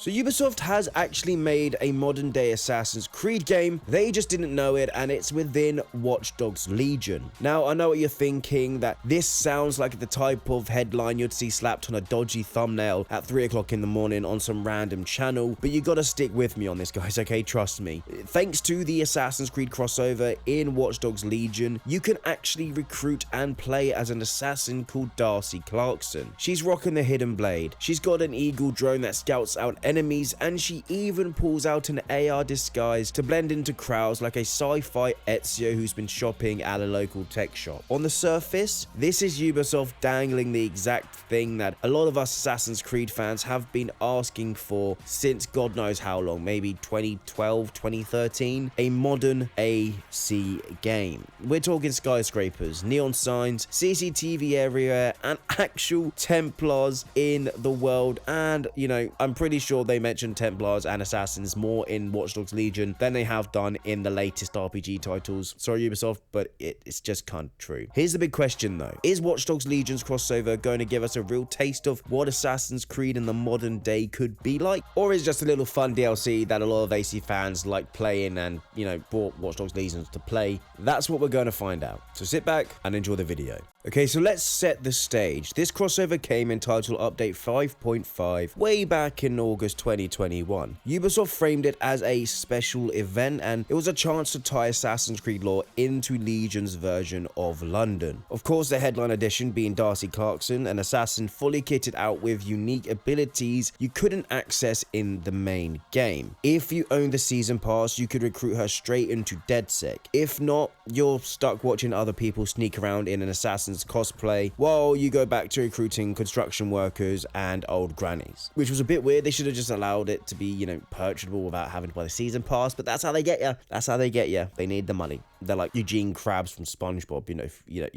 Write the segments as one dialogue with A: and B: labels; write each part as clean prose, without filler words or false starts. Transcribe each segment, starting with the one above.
A: So Ubisoft has actually made a modern day Assassin's Creed game. They just didn't know it, and it's within Watch Dogs Legion. Now, I know what you're thinking, that this sounds like the type of headline you'd see slapped on a dodgy thumbnail at 3 o'clock in the morning on some random channel, but you gotta stick with me on this, guys, okay? Trust me. Thanks to the Assassin's Creed crossover in Watch Dogs Legion, you can actually recruit and play as an assassin called Darcy Clarkson. She's rocking the hidden blade. She's got an eagle drone that scouts out enemies, and she even pulls out an AR disguise to blend into crowds like a sci-fi Ezio who's been shopping at a local tech shop. On the surface, this is Ubisoft dangling the exact thing that a lot of us Assassin's Creed fans have been asking for since God knows how long, maybe 2012, 2013, a modern AC game. We're talking skyscrapers, neon signs, CCTV everywhere, and actual Templars in the world. And, you know, I'm pretty sure they mentioned Templars and Assassins more in Watch Dogs Legion than they have done in the latest RPG titles. Sorry, Ubisoft, but it's just kind of true. Here's the big question, though. Is Watch Dogs Legion's crossover going to give us a real taste of what Assassin's Creed in the modern day could be like? Or is it just a little fun DLC that a lot of AC fans like playing and, you know, bought Watch Dogs Legion to play? That's what we're going to find out. So sit back and enjoy the video. Okay, so let's set the stage. This crossover came entitled Update 5.5 way back in August 2021. Ubisoft framed it as a special event, and it was a chance to tie Assassin's Creed lore into Legion's version of London. Of course, the headline edition being Darcy Clarkson, an assassin fully kitted out with unique abilities you couldn't access in the main game. If you own the season pass, you could recruit her straight into DedSec. If not, you're stuck watching other people sneak around in an assassin's cosplay while you go back to recruiting construction workers and old grannies, which was a bit weird. They should have just allowed it to be, you know, purchasable without having to buy the season pass, but that's how they get you. That's how they get you. They need the money. They're like Eugene Krabs from SpongeBob, you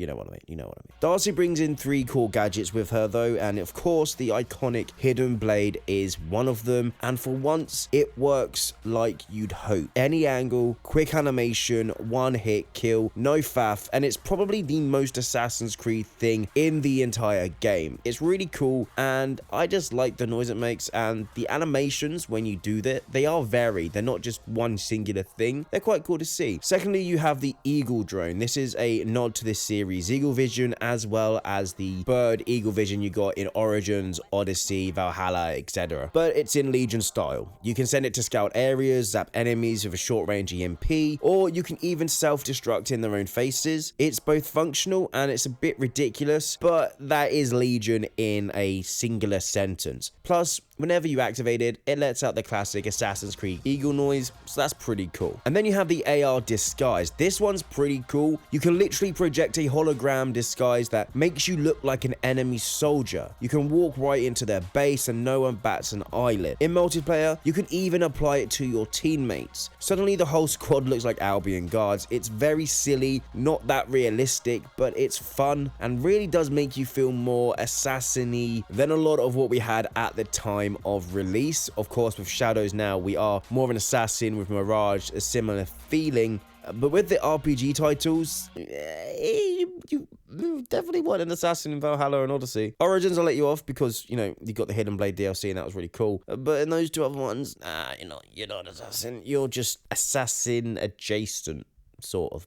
A: know what I mean. You know what I mean. Darcy brings in 3 cool gadgets with her though, and of course the iconic hidden blade is one of them, and for once it works like you'd hope. Any angle, quick animation, one hit kill, no faff, and it's probably the most Assassin's Creed thing in the entire game. It's really cool, and I just like the noise it makes, and the animations when you do that, they are varied. They're not just one singular thing. They're quite cool to see. Secondly, you have the Eagle drone. This is a nod to this series' Eagle Vision, as well as the bird Eagle Vision you got in Origins, Odyssey, Valhalla, etc. But it's in Legion style. You can send it to scout areas, zap enemies with a short range EMP, or you can even self-destruct in their own faces. It's both functional and it's a bit ridiculous, but that is Legion in a singular sentence. Plus, whenever you activate it, it lets out the classic Assassin's Creed Eagle noise, so that's pretty cool. And then you have the AR disguise. This one's pretty cool. You can literally project a hologram disguise that makes you look like an enemy soldier. You can walk right into their base and no one bats an eyelid. In multiplayer, you can even apply it to your teammates. Suddenly the whole squad looks like Albion guards. It's very silly, not that realistic, but it's fun and really does make you feel more assassin-y than a lot of what we had at the time of release. Of course, with Shadows now, we are more of an assassin. With Mirage, a similar feeling. But with the RPG titles, you definitely want an assassin in Valhalla and Odyssey. Origins, I'll let you off because, you know, you got the Hidden Blade DLC and that was really cool. But in those 2 other ones, you're not an assassin. You're just assassin adjacent sort of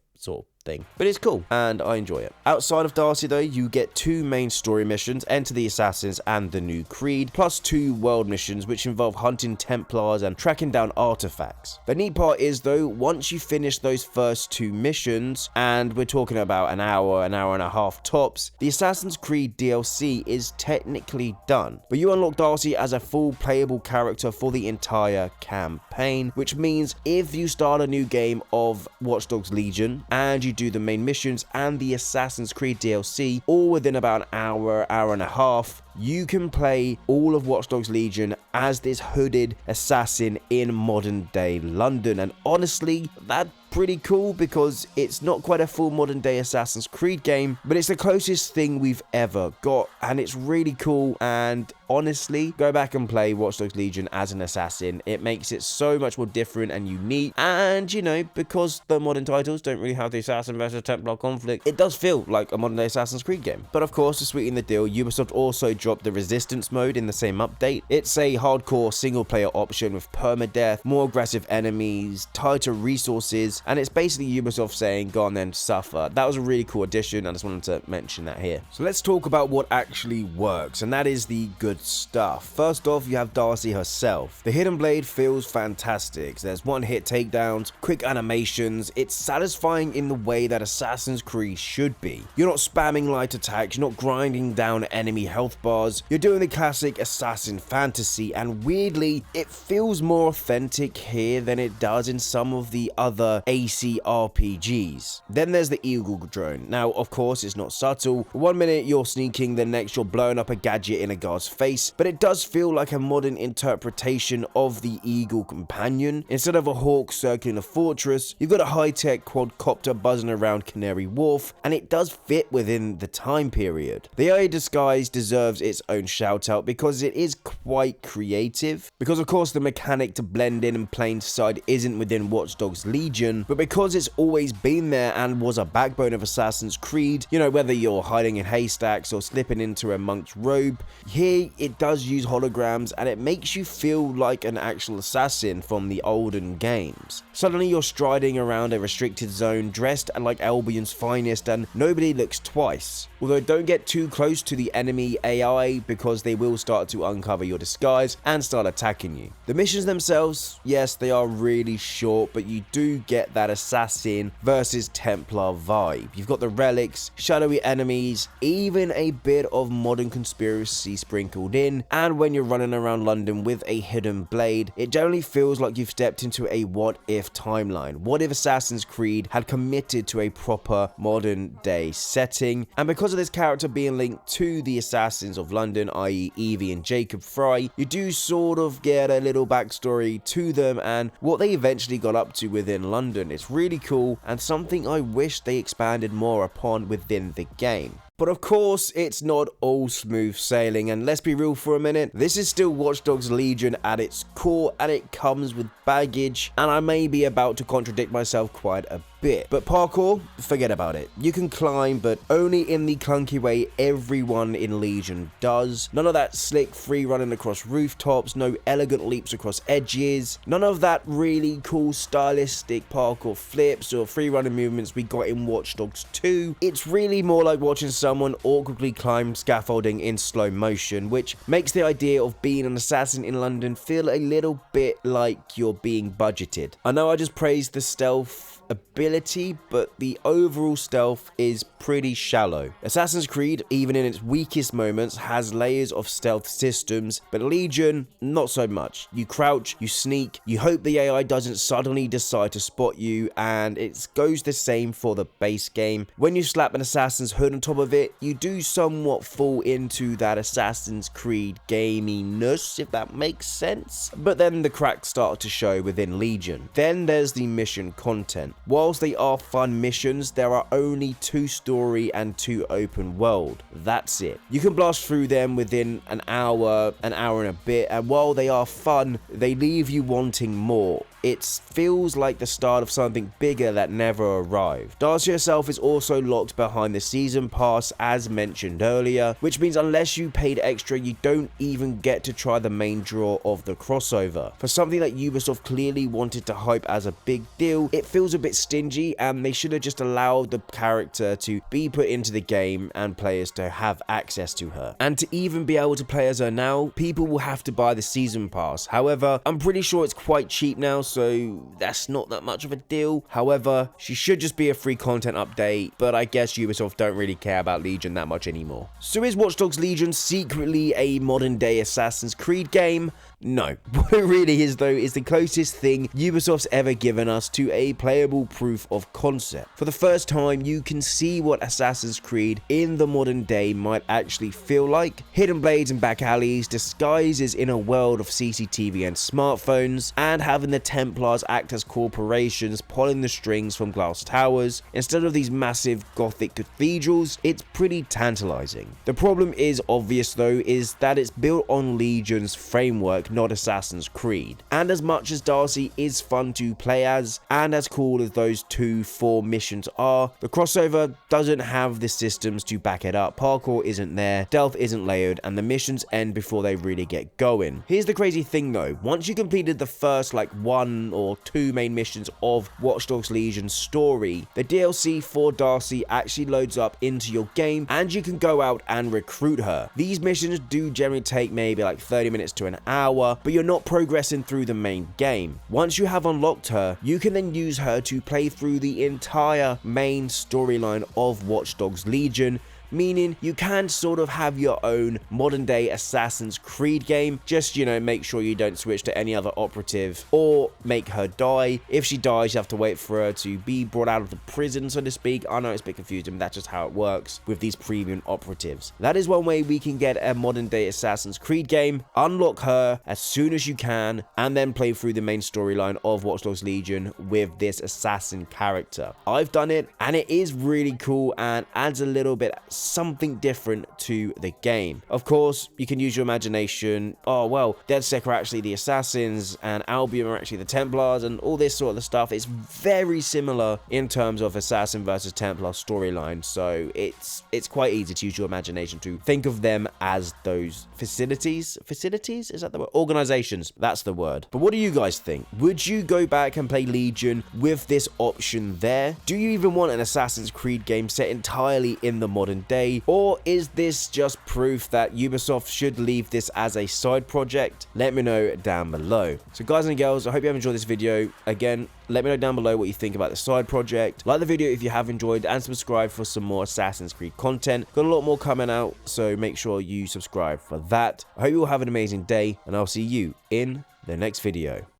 A: thing. But it's cool and I enjoy it. Outside of Darcy though, you get 2 main story missions, Enter the Assassins and the New Creed, plus 2 world missions which involve hunting Templars and tracking down artifacts. The neat part is though, once you finish those first 2 missions, and we're talking about an hour and a half tops, the Assassin's Creed DLC is technically done. But you unlock Darcy as a full playable character for the entire campaign, which means if you start a new game of Watch Dogs Legion and you do the main missions and the Assassin's Creed DLC all within about an hour and a half, you can play all of Watch Dogs Legion as this hooded assassin in modern day London. And honestly, that's pretty cool because it's not quite a full modern day Assassin's Creed game, but it's the closest thing we've ever got, and it's really cool. And honestly, go back and play Watch Dogs Legion as an assassin. It makes it so much more different and unique, and you know, because the modern titles don't really have the assassin versus Templar conflict, it does feel like a modern day Assassin's Creed game. But of course, to sweeten the deal, Ubisoft also dropped the resistance mode in the same update. It's a hardcore single player option with permadeath, more aggressive enemies, tighter resources, and it's basically Ubisoft saying go on then, suffer. That was a really cool addition. I just wanted to mention that here. So let's talk about what actually works, and that is the good stuff. First off, you have Darcy herself. The hidden blade feels fantastic. There's one hit takedowns, quick animations. It's satisfying in the way that Assassin's Creed should be. You're not spamming light attacks, you're not grinding down enemy health bars. You're doing the classic assassin fantasy, and weirdly, it feels more authentic here than it does in some of the other AC RPGs. Then there's the eagle drone. Now, of course, it's not subtle. One minute you're sneaking, the next you're blowing up a gadget in a guard's face, but it does feel like a modern interpretation of the eagle companion. Instead of a hawk circling a fortress, you've got a high-tech quadcopter buzzing around Canary Wharf, and it does fit within the time period. The AI disguise deserves its own shout out because it is quite creative. Because of course the mechanic to blend in plain sight isn't within Watch Dogs Legion, but because it's always been there and was a backbone of Assassin's Creed, you know, whether you're hiding in haystacks or slipping into a monk's robe, here it does use holograms and it makes you feel like an actual assassin from the olden games. Suddenly you're striding around a restricted zone dressed like Albion's finest and nobody looks twice. Although don't get too close to the enemy AI because they will start to uncover your disguise and start attacking you. The missions themselves, yes, they are really short, but you do get that assassin versus Templar vibe. You've got the relics, shadowy enemies, even a bit of modern conspiracy sprinkled in, and when you're running around London with a hidden blade, it generally feels like you've stepped into a what if timeline. What if Assassin's Creed had committed to a proper modern day setting? And because of this character being linked to the assassins of London, i.e. Evie and Jacob Fry, you do sort of get a little backstory to them and what they eventually got up to within London. It's really cool and something I wish they expanded more upon within the game. But of course, it's not all smooth sailing, and let's be real for a minute, this is still Watch Dogs Legion at its core, and it comes with baggage, and I may be about to contradict myself quite a bit. But parkour, forget about it. You can climb, but only in the clunky way everyone in Legion does. None of that slick free running across rooftops, no elegant leaps across edges, none of that really cool stylistic parkour flips or free running movements we got in Watch Dogs 2. It's really more like watching someone awkwardly climb scaffolding in slow motion, which makes the idea of being an assassin in London feel a little bit like you're being budgeted. I know I just praised the stealth ability, but the overall stealth is pretty shallow. Assassin's Creed, even in its weakest moments, has layers of stealth systems, but Legion, not so much. You crouch, you sneak, you hope the AI doesn't suddenly decide to spot you, and it goes the same for the base game. When you slap an assassin's hood on top of it, you do somewhat fall into that Assassin's Creed gaminess, if that makes sense. But then the cracks start to show within Legion. Then there's the mission content. Whilst they are fun missions, there are only 2 story and 2 open world. That's it. You can blast through them within an hour and a bit, and while they are fun, they leave you wanting more. It feels like the start of something bigger that never arrived. Darcy herself is also locked behind the season pass as mentioned earlier, which means unless you paid extra, you don't even get to try the main draw of the crossover. For something that Ubisoft clearly wanted to hype as a big deal, it feels a bit stingy, and they should have just allowed the character to be put into the game and players to have access to her. And to even be able to play as her now, people will have to buy the season pass. However, I'm pretty sure it's quite cheap now, so that's not that much of a deal. However, she should just be a free content update, but I guess Ubisoft don't really care about Legion that much anymore. So is Watch Dogs Legion secretly a modern day Assassin's Creed game? No. What it really is though is the closest thing Ubisoft's ever given us to a playable proof of concept. For the first time, you can see what Assassin's Creed in the modern day might actually feel like. Hidden blades and back alleys, disguises in a world of CCTV and smartphones, and having the Templars act as corporations pulling the strings from glass towers instead of these massive gothic cathedrals. It's pretty tantalizing. The problem is obvious though, is that it's built on Legion's framework, like not Assassin's Creed. And as much as Darcy is fun to play as, and as cool as those 2-4 missions are, the crossover doesn't have the systems to back it up. Parkour isn't there, stealth isn't layered, and the missions end before they really get going. Here's the crazy thing though, once you completed the first like 1 or 2 main missions of Watch Dogs Legion's story, the DLC for Darcy actually loads up into your game and you can go out and recruit her. These missions do generally take maybe like 30 minutes to an hour, but you're not progressing through the main game. Once you have unlocked her, you can then use her to play through the entire main storyline of Watch Dogs Legion, meaning you can sort of have your own modern day Assassin's Creed game. Just, you know, make sure you don't switch to any other operative or make her die. If she dies, you have to wait for her to be brought out of the prison, so to speak. I know it's a bit confusing, but that's just how it works with these premium operatives. That is one way we can get a modern day Assassin's Creed game. Unlock her as soon as you can and then play through the main storyline of Watch Dogs Legion with this assassin character. I've done it and it is really cool and adds a little bit something different to the game. Of course, you can use your imagination. Oh, well, DedSec are actually the assassins and Albion are actually the Templars and all this sort of stuff. It's very similar in terms of assassin versus Templar storyline. So it's quite easy to use your imagination to think of them as those facilities. Facilities? Is that the word? Organizations. That's the word. But what do you guys think? Would you go back and play Legion with this option there? Do you even want an Assassin's Creed game set entirely in the modern day, or is this just proof that Ubisoft should leave this as a side project? Let me know down below. So guys and girls, I hope you have enjoyed this video. Again, let me know down below what you think about the side project. Like the video if you have enjoyed, and subscribe for some more Assassin's Creed content. Got a lot more coming out, so make sure you subscribe for that. I hope you all have an amazing day, and I'll see you in the next video.